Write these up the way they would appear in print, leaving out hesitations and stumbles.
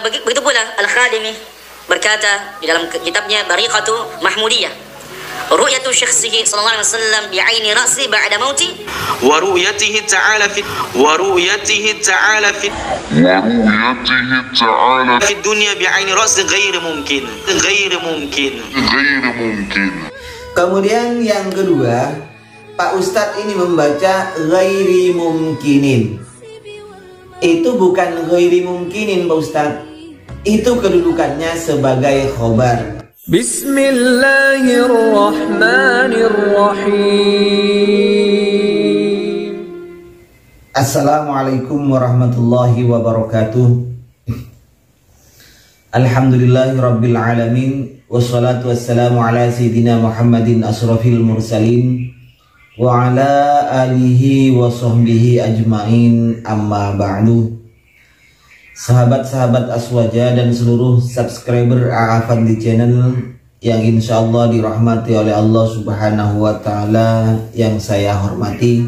Begitu pula Al-Khadimi berkata di dalam kitabnya Bariqatu Mahmudiyah, ru'yatu syakhsihi sallallahu alaihi wasallam bi'aini ra'si ba'da mauti wa ru'yatihi ta'ala fi dunya bi'aini ra'si ghairi mumkin. Kemudian yang kedua, Pak Ustadz ini membaca ghairi mumkinin. Itu bukan ghairi mumkinin Pak Ustadz, itu kedudukannya sebagai khobar. Bismillahirrahmanirrahim. Assalamualaikum warahmatullahi wabarakatuh. Alhamdulillahirabbil alamin, wassalatu wassalamu ala sayyidina Muhammadin asrafil mursalin wa ala alihi wa sahbihi ajmain, amma ba'du. Sahabat-sahabat Aswaja dan seluruh subscriber A'afan di channel yang insya Allah dirahmati oleh Allah Subhanahu wa Ta'ala yang saya hormati,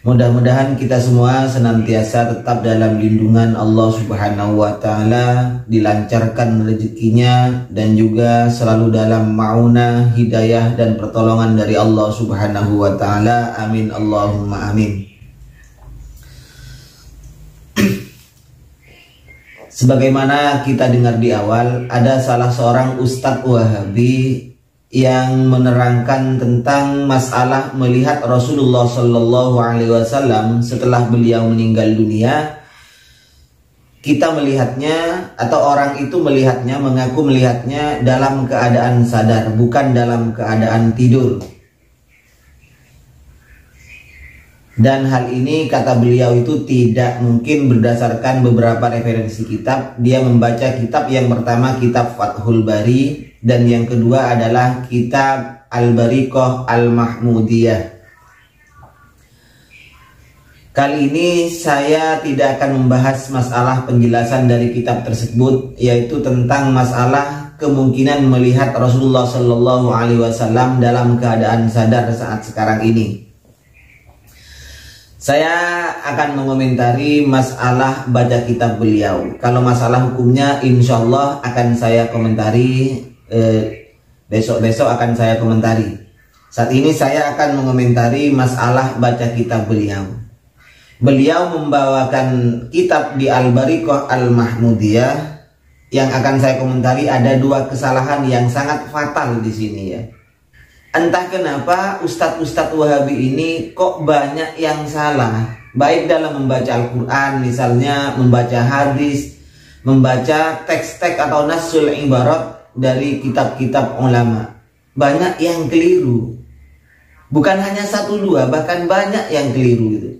mudah-mudahan kita semua senantiasa tetap dalam lindungan Allah Subhanahu wa Ta'ala, dilancarkan rezekinya, dan juga selalu dalam ma'unah, hidayah, dan pertolongan dari Allah Subhanahu wa Ta'ala. Amin Allahumma amin. Sebagaimana kita dengar di awal, ada salah seorang Ustadz Wahabi yang menerangkan tentang masalah melihat Rasulullah Shallallahu Alaihi Wasallam setelah beliau meninggal dunia. Kita melihatnya, atau orang itu melihatnya, mengaku melihatnya dalam keadaan sadar, bukan dalam keadaan tidur. Dan hal ini kata beliau itu tidak mungkin berdasarkan beberapa referensi kitab. Dia membaca kitab yang pertama kitab Fathul Bari, dan yang kedua adalah kitab Al-Bariqah Al-Mahmudiyah. Kali ini saya tidak akan membahas masalah penjelasan dari kitab tersebut, yaitu tentang masalah kemungkinan melihat Rasulullah Shallallahu Alaihi Wasallam dalam keadaan sadar saat sekarang ini. Saya akan mengomentari masalah baca kitab beliau. Kalau masalah hukumnya insya Allah akan saya komentari, besok-besok akan saya komentari. Saat ini saya akan mengomentari masalah baca kitab beliau. Beliau membawakan kitab di Al-Bariqah Al-Mahmudiyah. Yang akan saya komentari ada dua kesalahan yang sangat fatal di sini ya. Entah kenapa Ustadz Wahabi ini kok banyak yang salah, baik dalam membaca Al-Quran, misalnya membaca hadis, membaca teks-teks atau nasul ibarat dari kitab-kitab ulama. Banyak yang keliru, bukan hanya satu dua, bahkan banyak yang keliru gitu.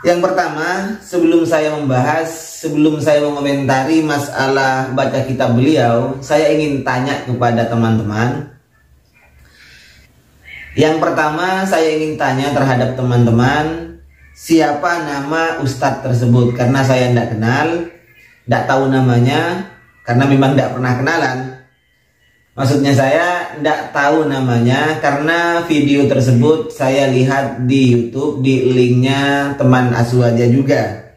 Yang pertama, sebelum saya mengomentari masalah baca kitab beliau, saya ingin tanya kepada teman-teman. Yang pertama, saya ingin tanya terhadap teman-teman, siapa nama Ustadz tersebut? Karena saya tidak kenal, tidak tahu namanya, karena memang tidak pernah kenalan. Maksudnya saya tidak tahu namanya karena video tersebut saya lihat di YouTube, di linknya teman Aswaja juga.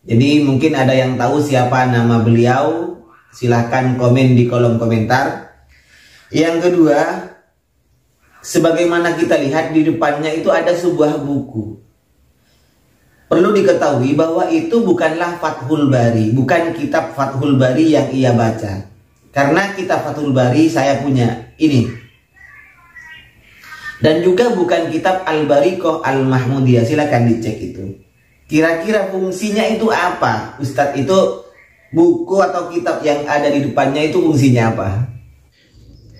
Jadi mungkin ada yang tahu siapa nama beliau, silahkan komen di kolom komentar. Yang kedua, sebagaimana kita lihat di depannya itu ada sebuah buku. Perlu diketahui bahwa itu bukanlah Fathul Bari, bukan kitab Fathul Bari yang ia baca. Karena kitab Fathul Bari saya punya ini. Dan juga bukan kitab Al-Bariqah Al-Mahmudiyah, silakan dicek itu. Kira-kira fungsinya itu apa? Ustadz itu buku atau kitab yang ada di depannya itu fungsinya apa?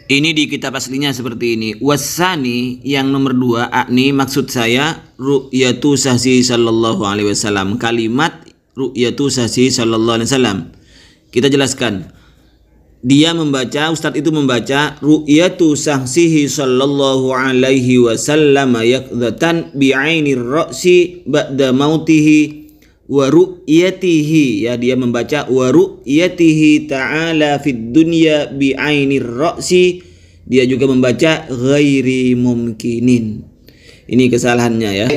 Ini di kitab aslinya seperti ini. Wasani yang nomor 2, akni maksud saya ru'yatu sahsi sallallahu alaihi wasallam. Kalimat ru'yatu sahsi sallallahu alaihi wasallam. Kita jelaskan. Dia membaca, Ustadz itu membaca ru'yatu sahsihi sallallahu alaihi wasallam yaqdatan bi'ainir ra'si ba'da mautihi wa ru'yatihi, ya dia membaca wa ru'yatihi ta'ala fid dunya bi ainir ra'si. Dia juga membaca ghairi mumkinin. Ini kesalahannya ya.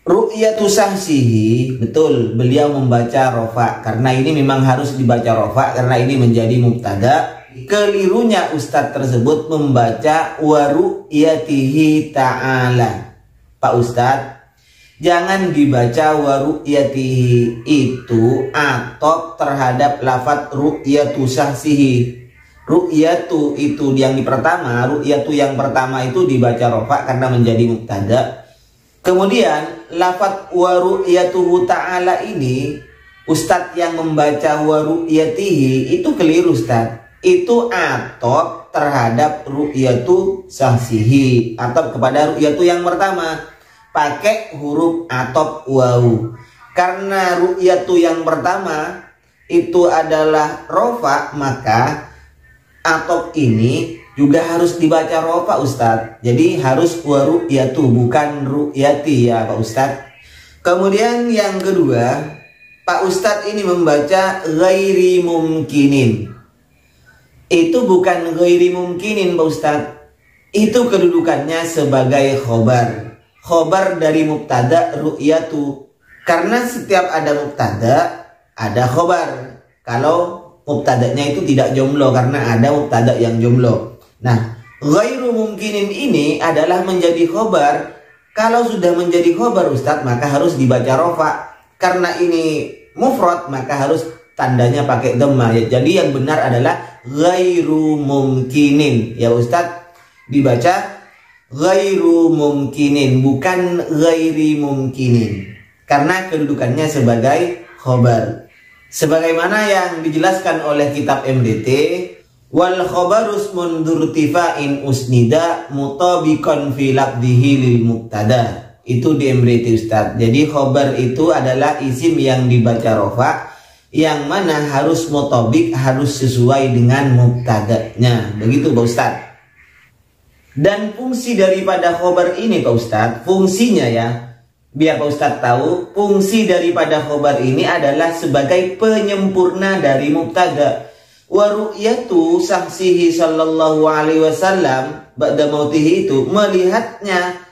Ru'yatu sahsihi, betul beliau membaca rofa, karena ini memang harus dibaca rofa karena ini menjadi mubtada. Kelirunya ustadz tersebut membaca wa ru'yatihi ta'ala. Pak Ustadz, jangan dibaca wa ru'yatihi, itu atop terhadap lafadz ru'yatu sahsihi. Ru'yatu itu yang pertama, ru'yatu yang pertama itu dibaca rofa karena menjadi mubtada. Kemudian lafadz wa ru'yatuhu ta'ala ini, ustadz yang membaca wa ru'yatihi itu keliru ustadz. Itu atop terhadap ru'yatu sahsihi, atop kepada ru'yatu yang pertama, pakai huruf atop wawu. Karena ru'yatu yang pertama itu adalah rofa, maka atop ini juga harus dibaca rofa Ustadz. Jadi harus wa ru'yatu, bukan ru'yati ya Pak Ustadz. Kemudian yang kedua, Pak Ustadz ini membaca ghairi mumkinin. Itu bukan ghairi mumkinin Pak Ustadz. Itu kedudukannya sebagai khobar. Khobar dari mubtada ru'yatu. Karena setiap ada mubtada ada khobar. Kalau mubtadanya itu tidak jomblo, karena ada mubtada yang jomblo. Nah, ghairu mumkinin ini adalah menjadi khobar. Kalau sudah menjadi khobar Ustadz, maka harus dibaca rofa. Karena ini mufrad, maka harus tandanya pakai dhammah ya. Jadi yang benar adalah ghairu mumkinin ya Ustadz. Dibaca ghairu mumkinin, bukan ghairi mumkinin, karena kedudukannya sebagai khobar. Sebagaimana yang dijelaskan oleh kitab MDT, wal khobarus mundurtifa'in usnida mutabiqan fi lafdhihi lil mubtada. Itu di MDT Ustaz. Jadi khobar itu adalah isim yang dibaca rofa, yang mana harus mutabik, harus sesuai dengan mubtadanya. Begitu Pak Ustaz. Dan fungsi daripada khobar ini Pak Ustaz, fungsinya ya, biar Pak Ustaz tahu, fungsi daripada khobar ini adalah sebagai penyempurna dari mubtada. Wa ru'yatu sahsihi sallallahu alaihi wasallam ba'da mautihi, itu melihatnya,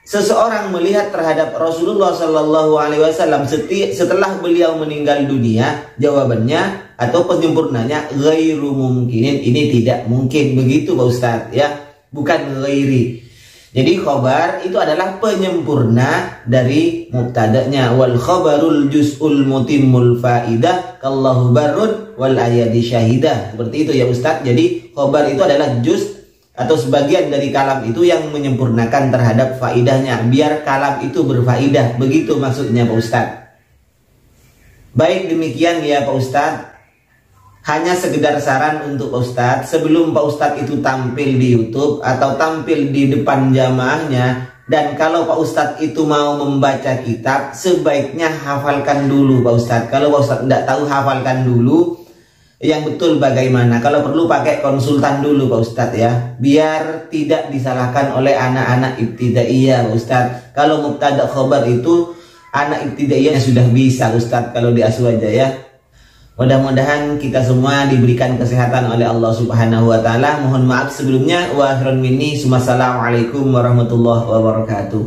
seseorang melihat terhadap Rasulullah sallallahu alaihi wasallam setelah beliau meninggal dunia. Jawabannya atau penyempurnanya ghairu mumkinin, ini tidak mungkin. Begitu Pak Ustaz ya, bukan ghairi. Jadi khobar itu adalah penyempurna dari mubtadanya. Wal khobarul juz'ul mutimmul faidah kallahu barun wal ayadi syahidah. Seperti itu ya Ustadz. Jadi khobar itu adalah juz atau sebagian dari kalam itu yang menyempurnakan terhadap faidahnya, biar kalam itu berfaidah. Begitu maksudnya Pak Ustadz. Baik, demikian ya Pak Ustadz. Hanya sekedar saran untuk Pak Ustadz, sebelum Pak Ustadz itu tampil di YouTube atau tampil di depan jamaahnya, dan kalau Pak Ustadz itu mau membaca kitab, sebaiknya hafalkan dulu Pak Ustadz. Kalau Pak Ustadz tidak tahu, hafalkan dulu yang betul bagaimana. Kalau perlu pakai konsultan dulu Pak Ustadz ya, biar tidak disalahkan oleh anak-anak ibtidaiyah Pak Ustadz. Kalau mubtada khobar itu anak ibtidaiyah sudah bisa Ustadz kalau diasuh aja ya. Mudah-mudahan kita semua diberikan kesehatan oleh Allah Subhanahu wa taala. Mohon maaf sebelumnya. Wa akhirun minni. Assalamualaikum warahmatullahi wabarakatuh.